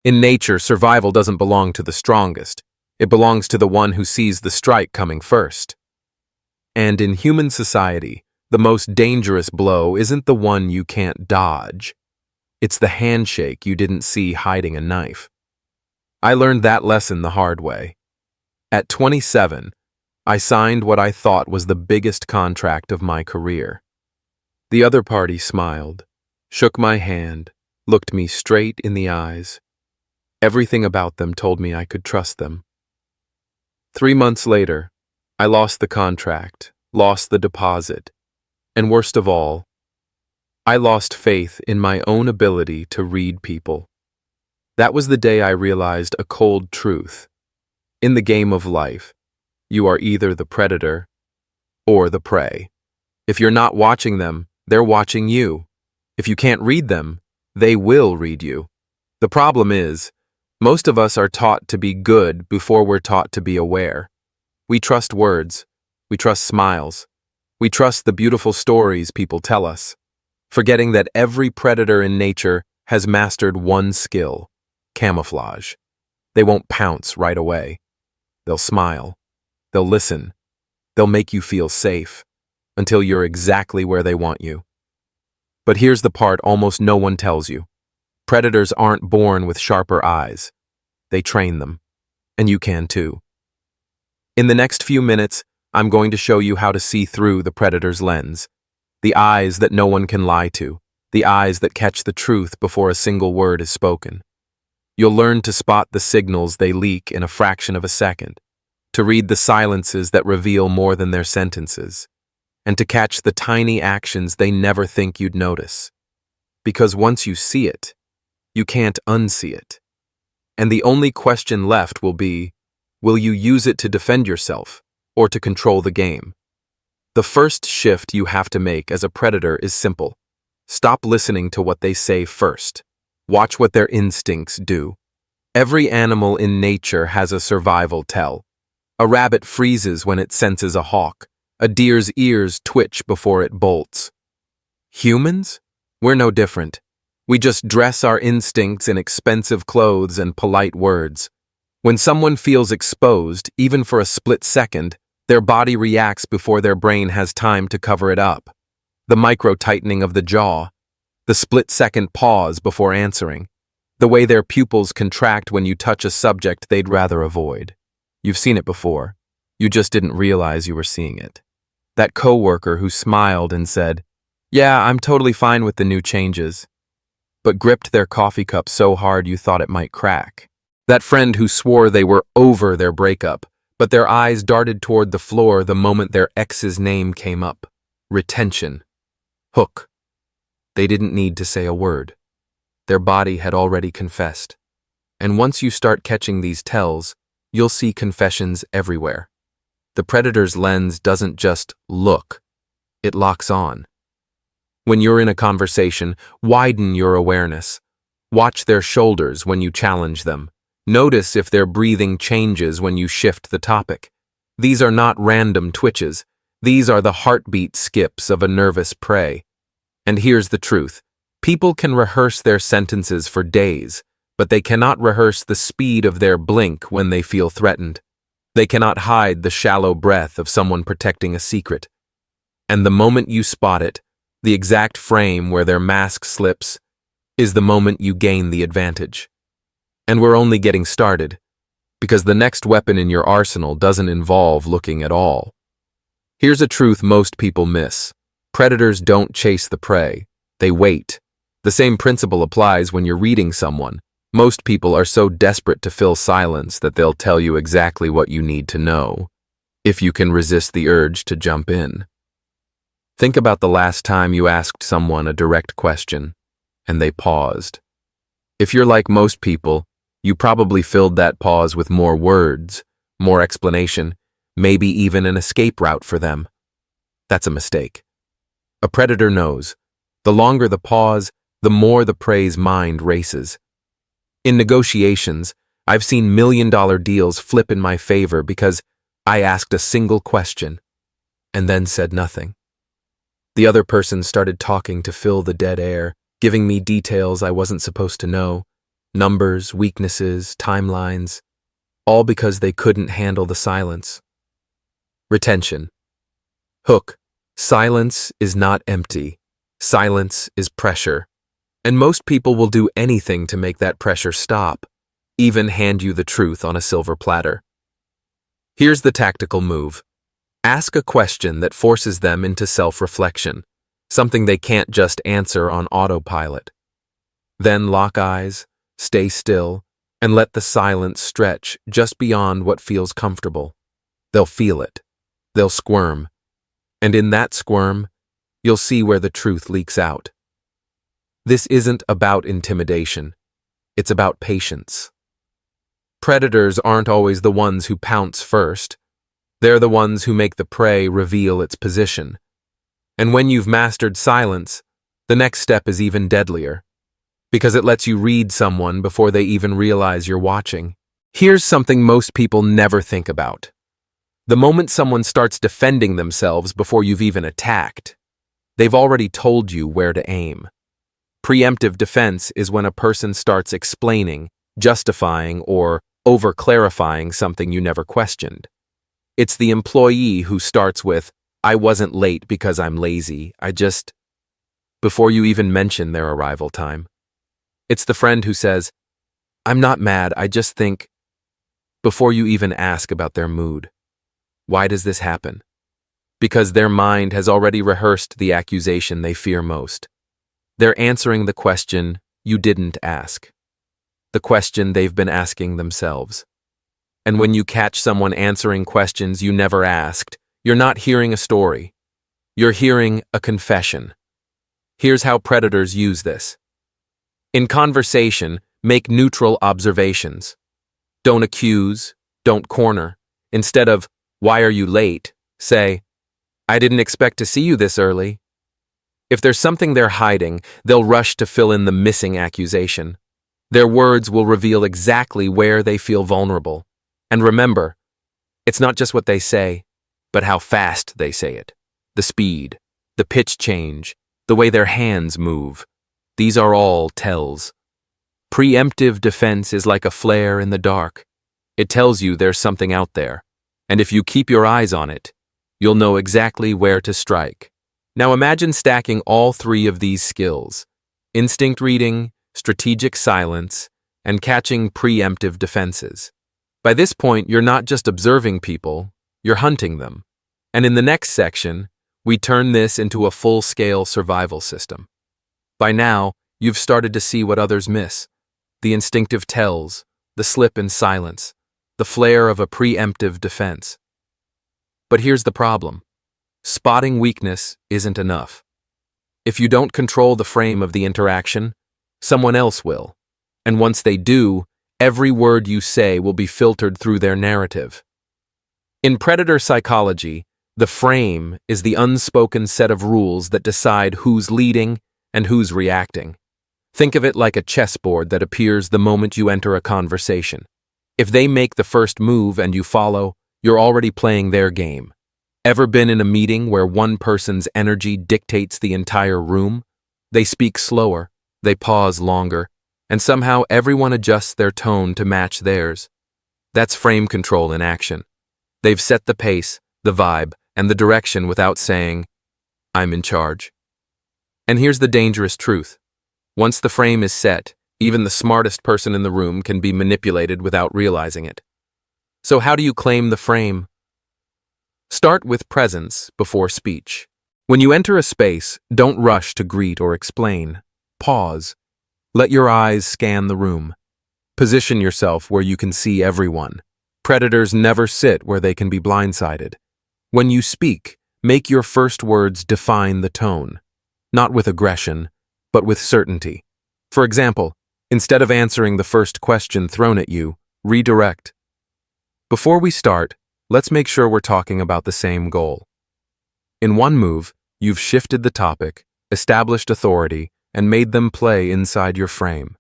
In nature, survival doesn't belong to the strongest. It belongs to the one who sees the strike coming first. And in human society, the most dangerous blow isn't the one you can't dodge. It's the handshake you didn't see hiding a knife. I learned that lesson the hard way. At 27, I signed what I thought was the biggest contract of my career. The other party smiled, shook my hand, looked me straight in the eyes. Everything about them told me I could trust them. 3 months later, I lost the contract, lost the deposit, and worst of all, I lost faith in my own ability to read people. That was the day I realized a cold truth. In the game of life, you are either the predator or the prey. If you're not watching them, they're watching you. If you can't read them, they will read you. The problem is, most of us are taught to be good before we're taught to be aware. We trust words. We trust smiles. We trust the beautiful stories people tell us, forgetting that every predator in nature has mastered one skill: camouflage. They won't pounce right away. They'll smile. They'll listen. They'll make you feel safe until you're exactly where they want you. But here's the part almost no one tells you. Predators aren't born with sharper eyes. They train them. And you can too. In the next few minutes, I'm going to show you how to see through the predator's lens. The eyes that no one can lie to. The eyes that catch the truth before a single word is spoken. You'll learn to spot the signals they leak in a fraction of a second, to read the silences that reveal more than their sentences, and to catch the tiny actions they never think you'd notice. Because once you see it, you can't unsee it. And the only question left will be, will you use it to defend yourself or to control the game? The first shift you have to make as a predator is simple. Stop listening to what they say first. Watch what their instincts do. Every animal in nature has a survival tell. A rabbit freezes when it senses a hawk. A deer's ears twitch before it bolts. Humans? We're no different. We just dress our instincts in expensive clothes and polite words. When someone feels exposed, even for a split second, their body reacts before their brain has time to cover it up. The micro-tightening of the jaw, the split-second pause before answering, the way their pupils contract when you touch a subject they'd rather avoid. You've seen it before. You just didn't realize you were seeing it. That coworker who smiled and said, "Yeah, I'm totally fine with the new changes," but gripped their coffee cup so hard you thought it might crack. That friend who swore they were over their breakup, but their eyes darted toward the floor the moment their ex's name came up. Retention. Hook. They didn't need to say a word. Their body had already confessed. And once you start catching these tells, you'll see confessions everywhere. The predator's lens doesn't just look, it locks on. When you're in a conversation, widen your awareness. Watch their shoulders when you challenge them. Notice if their breathing changes when you shift the topic. These are not random twitches. These are the heartbeat skips of a nervous prey. And here's the truth. People can rehearse their sentences for days, but they cannot rehearse the speed of their blink when they feel threatened. They cannot hide the shallow breath of someone protecting a secret. And the moment you spot it, the exact frame where their mask slips, is the moment you gain the advantage. And we're only getting started, because the next weapon in your arsenal doesn't involve looking at all. Here's a truth most people miss. Predators don't chase the prey, they wait. The same principle applies when you're reading someone. Most people are so desperate to fill silence that they'll tell you exactly what you need to know, if you can resist the urge to jump in. Think about the last time you asked someone a direct question, and they paused. If you're like most people, you probably filled that pause with more words, more explanation, maybe even an escape route for them. That's a mistake. A predator knows. The longer the pause, the more the prey's mind races. In negotiations, I've seen million-dollar deals flip in my favor because I asked a single question and then said nothing. The other person started talking to fill the dead air, giving me details I wasn't supposed to know, numbers, weaknesses, timelines, all because they couldn't handle the silence. Retention. Hook. Silence is not empty. Silence is pressure. And most people will do anything to make that pressure stop, even hand you the truth on a silver platter. Here's the tactical move. Ask a question that forces them into self-reflection, something they can't just answer on autopilot. Then lock eyes, stay still, and let the silence stretch just beyond what feels comfortable. They'll feel it. They'll squirm. And in that squirm, you'll see where the truth leaks out. This isn't about intimidation. It's about patience. Predators aren't always the ones who pounce first. They're the ones who make the prey reveal its position. And when you've mastered silence, the next step is even deadlier, because it lets you read someone before they even realize you're watching. Here's something most people never think about. The moment someone starts defending themselves before you've even attacked, they've already told you where to aim. Preemptive defense is when a person starts explaining, justifying, or over-clarifying something you never questioned. It's the employee who starts with, "I wasn't late because I'm lazy, before you even mention their arrival time. It's the friend who says, "I'm not mad, I just think," before you even ask about their mood. Why does this happen? Because their mind has already rehearsed the accusation they fear most. They're answering the question you didn't ask, the question they've been asking themselves. And when you catch someone answering questions you never asked, you're not hearing a story. You're hearing a confession. Here's how predators use this. In conversation, make neutral observations. Don't accuse, don't corner. Instead of, "Why are you late?" say, "I didn't expect to see you this early." If there's something they're hiding, they'll rush to fill in the missing accusation. Their words will reveal exactly where they feel vulnerable. And remember, it's not just what they say, but how fast they say it. The speed, the pitch change, the way their hands move. These are all tells. Preemptive defense is like a flare in the dark. It tells you there's something out there, and if you keep your eyes on it, you'll know exactly where to strike. Now imagine stacking all three of these skills: instinct reading, strategic silence, and catching preemptive defenses. By this point, you're not just observing people, you're hunting them. And in the next section, we turn this into a full-scale survival system. By now, you've started to see what others miss: the instinctive tells, the slip in silence, the flare of a preemptive defense. But here's the problem. Spotting weakness isn't enough. If you don't control the frame of the interaction, someone else will. And once they do, every word you say will be filtered through their narrative. In predator psychology, the frame is the unspoken set of rules that decide who's leading and who's reacting. Think of it like a chessboard that appears the moment you enter a conversation. If they make the first move and you follow, you're already playing their game. Ever been in a meeting where one person's energy dictates the entire room? They speak slower, they pause longer, and somehow everyone adjusts their tone to match theirs. That's frame control in action. They've set the pace, the vibe, and the direction without saying, "I'm in charge." And here's the dangerous truth. Once the frame is set, even the smartest person in the room can be manipulated without realizing it. So how do you claim the frame? Start with presence before speech. When you enter a space, don't rush to greet or explain. Pause. Let your eyes scan the room. Position yourself where you can see everyone. Predators never sit where they can be blindsided. When you speak, make your first words define the tone, not with aggression, but with certainty. For example, instead of answering the first question thrown at you, redirect. Before we start, let's make sure we're talking about the same goal. In one move, you've shifted the topic, established authority, and made them play inside your frame.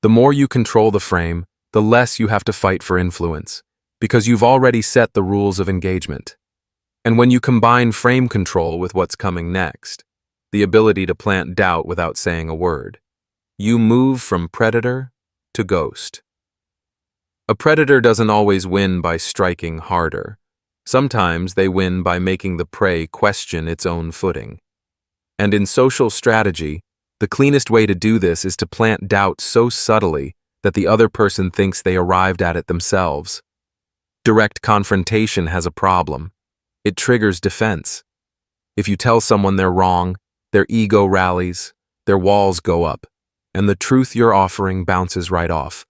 The more you control the frame, the less you have to fight for influence, because you've already set the rules of engagement. And when you combine frame control with what's coming next, the ability to plant doubt without saying a word, you move from predator to ghost. A predator doesn't always win by striking harder. Sometimes they win by making the prey question its own footing. And in social strategy, the cleanest way to do this is to plant doubt so subtly that the other person thinks they arrived at it themselves. Direct confrontation has a problem. It triggers defense. If you tell someone they're wrong, their ego rallies, their walls go up, and the truth you're offering bounces right off.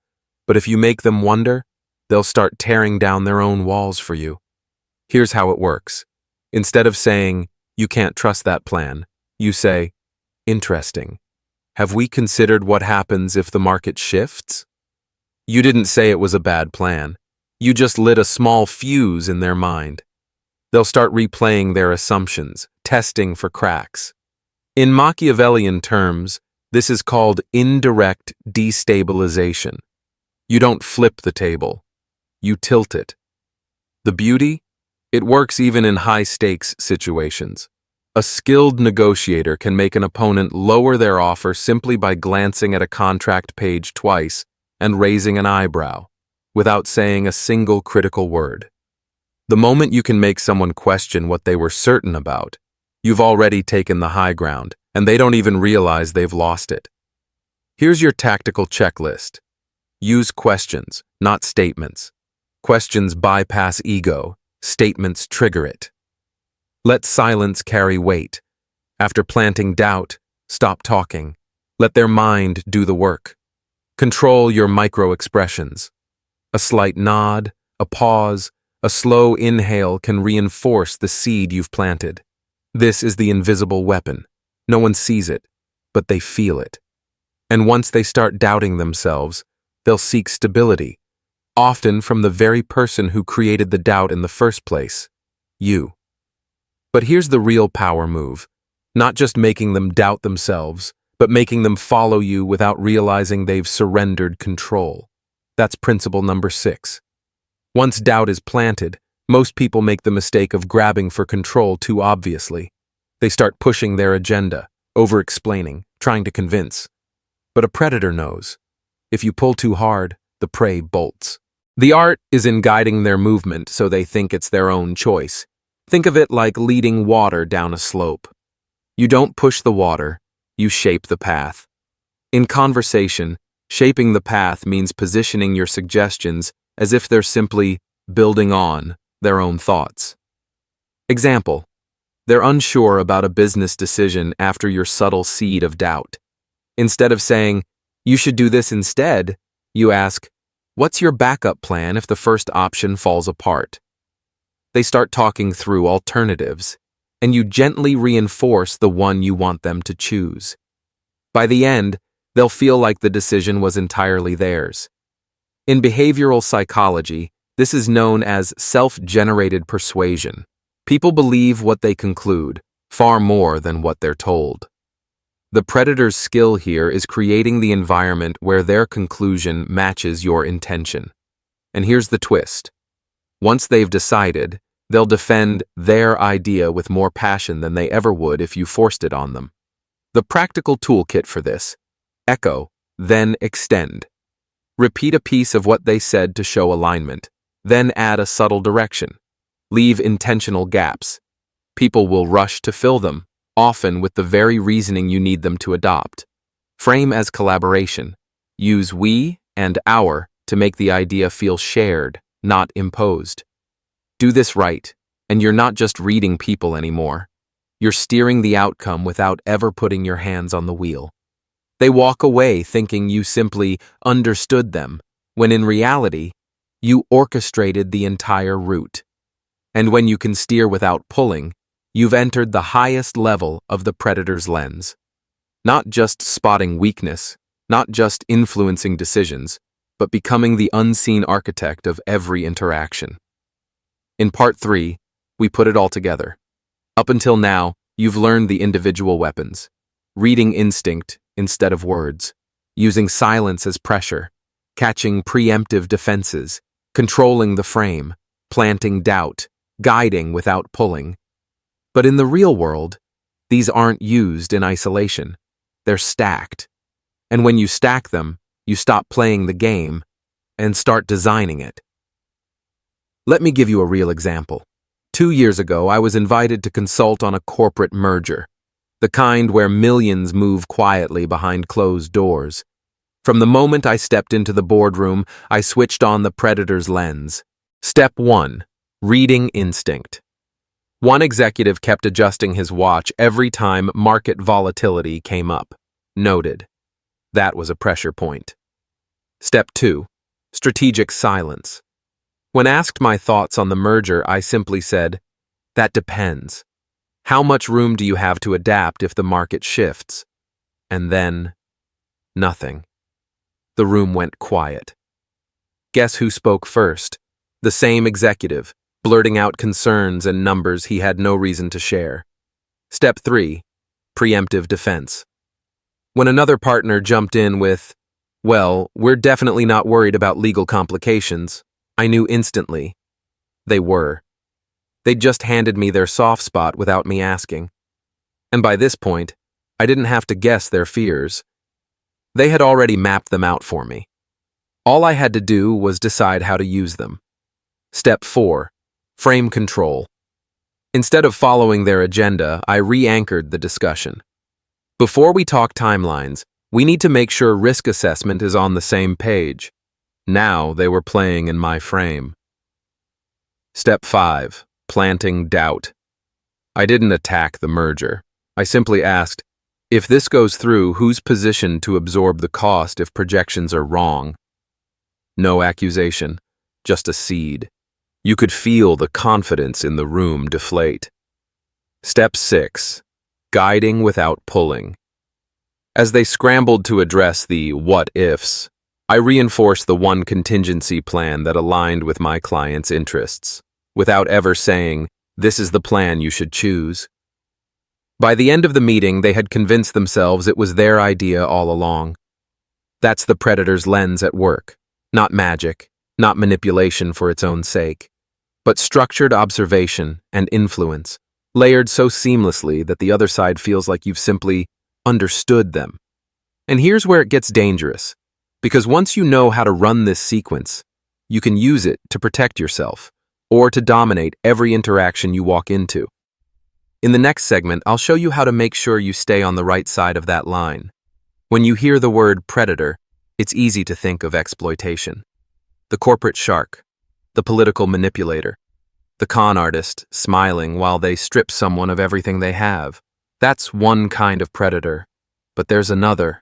But if you make them wonder, they'll start tearing down their own walls for you. Here's how it works. Instead of saying, "You can't trust that plan," you say, "Interesting. Have we considered what happens if the market shifts?" You didn't say it was a bad plan. You just lit a small fuse in their mind. They'll start replaying their assumptions, testing for cracks. In Machiavellian terms, this is called indirect destabilization. You don't flip the table. You tilt it. The beauty? It works even in high-stakes situations. A skilled negotiator can make an opponent lower their offer simply by glancing at a contract page twice and raising an eyebrow, without saying a single critical word. The moment you can make someone question what they were certain about, you've already taken the high ground, and they don't even realize they've lost it. Here's your tactical checklist. Use questions, not statements. Questions bypass ego, statements trigger it. Let silence carry weight. After planting doubt, stop talking. Let their mind do the work. Control your micro-expressions. A slight nod, a pause, a slow inhale can reinforce the seed you've planted. This is the invisible weapon. No one sees it, but they feel it. And once they start doubting themselves, they'll seek stability, often from the very person who created the doubt in the first place, you. But here's the real power move, not just making them doubt themselves, but making them follow you without realizing they've surrendered control. That's principle number 6. Once doubt is planted, most people make the mistake of grabbing for control too obviously. They start pushing their agenda, over-explaining, trying to convince. But a predator knows. If you pull too hard, the prey bolts. The art is in guiding their movement so they think it's their own choice. Think of it like leading water down a slope. You don't push the water, you shape the path. In conversation, shaping the path means positioning your suggestions as if they're simply building on their own thoughts. Example: they're unsure about a business decision after your subtle seed of doubt. Instead of saying, "You should do this instead," you ask, "What's your backup plan if the first option falls apart?" They start talking through alternatives, and you gently reinforce the one you want them to choose. By the end, they'll feel like the decision was entirely theirs. In behavioral psychology, this is known as self-generated persuasion. People believe what they conclude, far more than what they're told. The predator's skill here is creating the environment where their conclusion matches your intention. And here's the twist. Once they've decided, they'll defend their idea with more passion than they ever would if you forced it on them. The practical toolkit for this: echo, then extend. Repeat a piece of what they said to show alignment, then add a subtle direction. Leave intentional gaps. People will rush to fill them, often with the very reasoning you need them to adopt. Frame as collaboration. Use we and our to make the idea feel shared, not imposed. Do this right, and you're not just reading people anymore. You're steering the outcome without ever putting your hands on the wheel. They walk away thinking you simply understood them, when in reality, you orchestrated the entire route. And when you can steer without pulling, you've entered the highest level of the predator's lens. Not just spotting weakness, not just influencing decisions, but becoming the unseen architect of every interaction. In part 3, we put it all together. Up until now, you've learned the individual weapons: reading instinct instead of words, using silence as pressure, catching preemptive defenses, controlling the frame, planting doubt, guiding without pulling. But in the real world, these aren't used in isolation. They're stacked. And when you stack them, You stop playing the game and start designing it. Let me give you a real example. 2 years ago, I was invited to consult on a corporate merger, the kind where millions move quietly behind closed doors. From the moment I stepped into the boardroom, I switched on the predator's lens. Step 1. Reading instinct. One executive kept adjusting his watch every time market volatility came up. Noted. That was a pressure point. Step 2. Strategic silence. When asked my thoughts on the merger, I simply said, "That depends. How much room do you have to adapt if the market shifts?" And then, nothing. The room went quiet. Guess who spoke first? The same executive, blurting out concerns and numbers he had no reason to share. Step 3. Preemptive defense. When another partner jumped in with, "Well, we're definitely not worried about legal complications," I knew instantly they were. They'd just handed me their soft spot without me asking. And by this point, I didn't have to guess their fears. They had already mapped them out for me. All I had to do was decide how to use them. Step 4. Frame control. Instead of following their agenda, I re-anchored the discussion. Before we talk timelines, we need to make sure risk assessment is on the same page. Now they were playing in my frame. Step 5. Planting doubt. I didn't attack the merger. I simply asked, if this goes through, who's positioned to absorb the cost if projections are wrong? No accusation, just a seed. You could feel the confidence in the room deflate. Step 6. Guiding without pulling. As they scrambled to address the what-ifs, I reinforced the one contingency plan that aligned with my client's interests, without ever saying, "This is the plan you should choose." By the end of the meeting, they had convinced themselves it was their idea all along. That's the predator's lens at work. Not magic, not manipulation for its own sake, but structured observation and influence, layered so seamlessly that the other side feels like you've simply understood them. And here's where it gets dangerous, because once you know how to run this sequence, you can use it to protect yourself or to dominate every interaction you walk into. In the next segment, I'll show you how to make sure you stay on the right side of that line. When you hear the word predator, it's easy to think of exploitation. The corporate shark, the political manipulator, the con artist smiling while they strip someone of everything they have. That's one kind of predator, but there's another.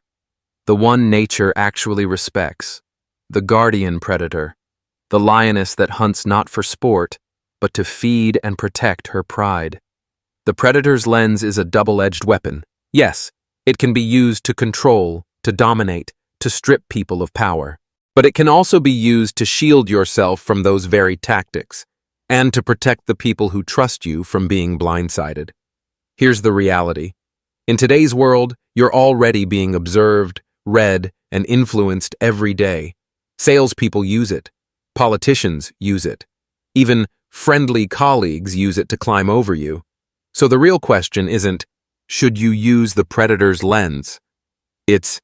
The one nature actually respects. The guardian predator. The lioness that hunts not for sport, but to feed and protect her pride. The predator's lens is a double-edged weapon. Yes, it can be used to control, to dominate, to strip people of power. But it can also be used to shield yourself from those very tactics, and to protect the people who trust you from being blindsided. Here's the reality. In today's world, you're already being observed, read, and influenced every day. Salespeople use it. Politicians use it. Even friendly colleagues use it to climb over you. So the real question isn't, should you use the predator's lens? It's,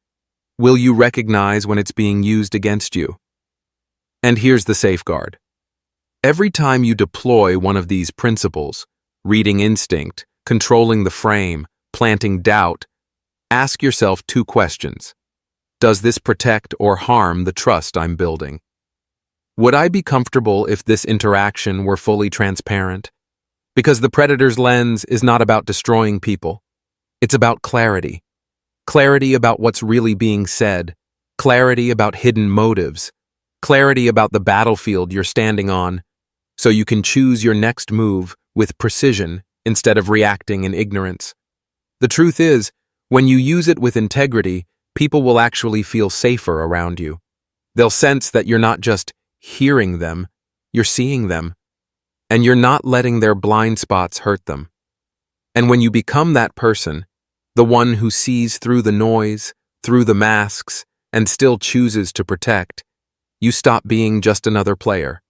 will you recognize when it's being used against you? And here's the safeguard. Every time you deploy one of these principles, reading instinct, controlling the frame, planting doubt, ask yourself 2 questions. Does this protect or harm the trust I'm building? Would I be comfortable if this interaction were fully transparent? Because the predator's lens is not about destroying people. It's about clarity. Clarity about what's really being said. Clarity about hidden motives. Clarity about the battlefield you're standing on, so you can choose your next move with precision instead of reacting in ignorance. The truth is, when you use it with integrity, people will actually feel safer around you. They'll sense that you're not just hearing them, you're seeing them, and you're not letting their blind spots hurt them. And when you become that person, the one who sees through the noise, through the masks, and still chooses to protect, you stop being just another player.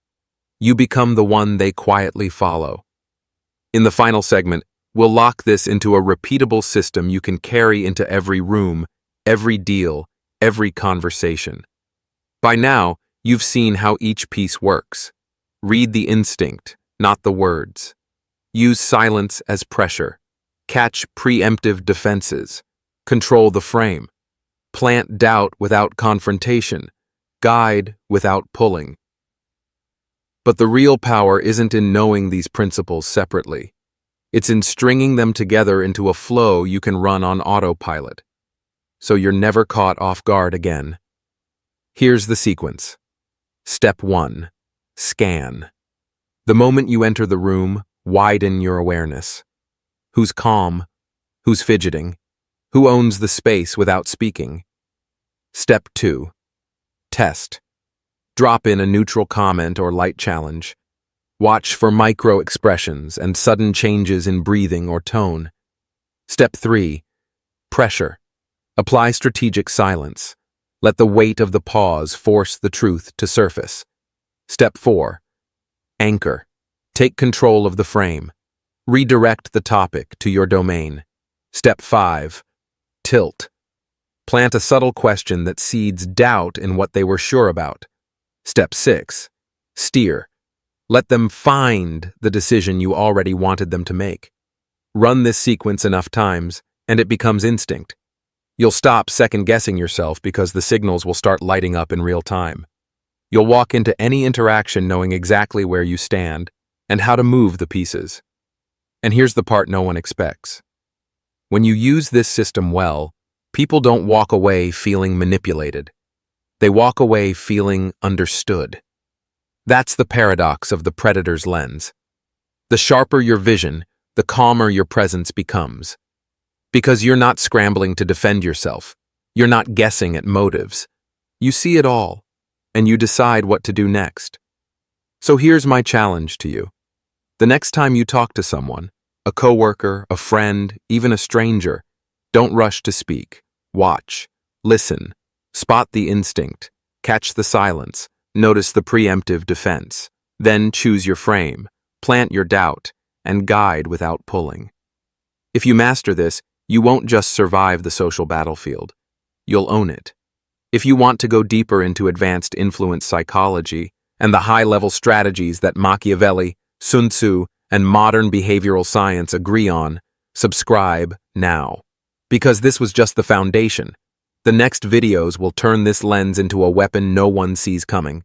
You become the one they quietly follow. In the final segment, we'll lock this into a repeatable system you can carry into every room, every deal, every conversation. By now, you've seen how each piece works. Read the instinct, not the words. Use silence as pressure. Catch preemptive defenses. Control the frame. Plant doubt without confrontation. Guide without pulling. But the real power isn't in knowing these principles separately. It's in stringing them together into a flow you can run on autopilot, so you're never caught off guard again. Here's the sequence. Step 1. Scan. The moment you enter the room, widen your awareness. Who's calm? Who's fidgeting? Who owns the space without speaking? Step 2. Test. Drop in a neutral comment or light challenge. Watch for micro-expressions and sudden changes in breathing or tone. Step 3. Pressure. Apply strategic silence. Let the weight of the pause force the truth to surface. Step 4. Anchor. Take control of the frame. Redirect the topic to your domain. Step 5. Tilt. Plant a subtle question that seeds doubt in what they were sure about. Step 6. Steer. Let them find the decision you already wanted them to make. Run this sequence enough times, and it becomes instinct. You'll stop second-guessing yourself because the signals will start lighting up in real time. You'll walk into any interaction knowing exactly where you stand and how to move the pieces. And here's the part no one expects. When you use this system well, people don't walk away feeling manipulated. They walk away feeling understood. That's the paradox of the predator's lens. The sharper your vision, the calmer your presence becomes. Because you're not scrambling to defend yourself. You're not guessing at motives. You see it all, and you decide what to do next. So here's my challenge to you. The next time you talk to someone, a coworker, a friend, even a stranger, don't rush to speak. Watch, listen, spot the instinct, catch the silence, notice the preemptive defense. Then choose your frame, plant your doubt, and guide without pulling. If you master this, you won't just survive the social battlefield. You'll own it. If you want to go deeper into advanced influence psychology and the high-level strategies that Machiavelli, Sun Tzu, and modern behavioral science agree on, subscribe now. Because this was just the foundation. The next videos will turn this lens into a weapon no one sees coming.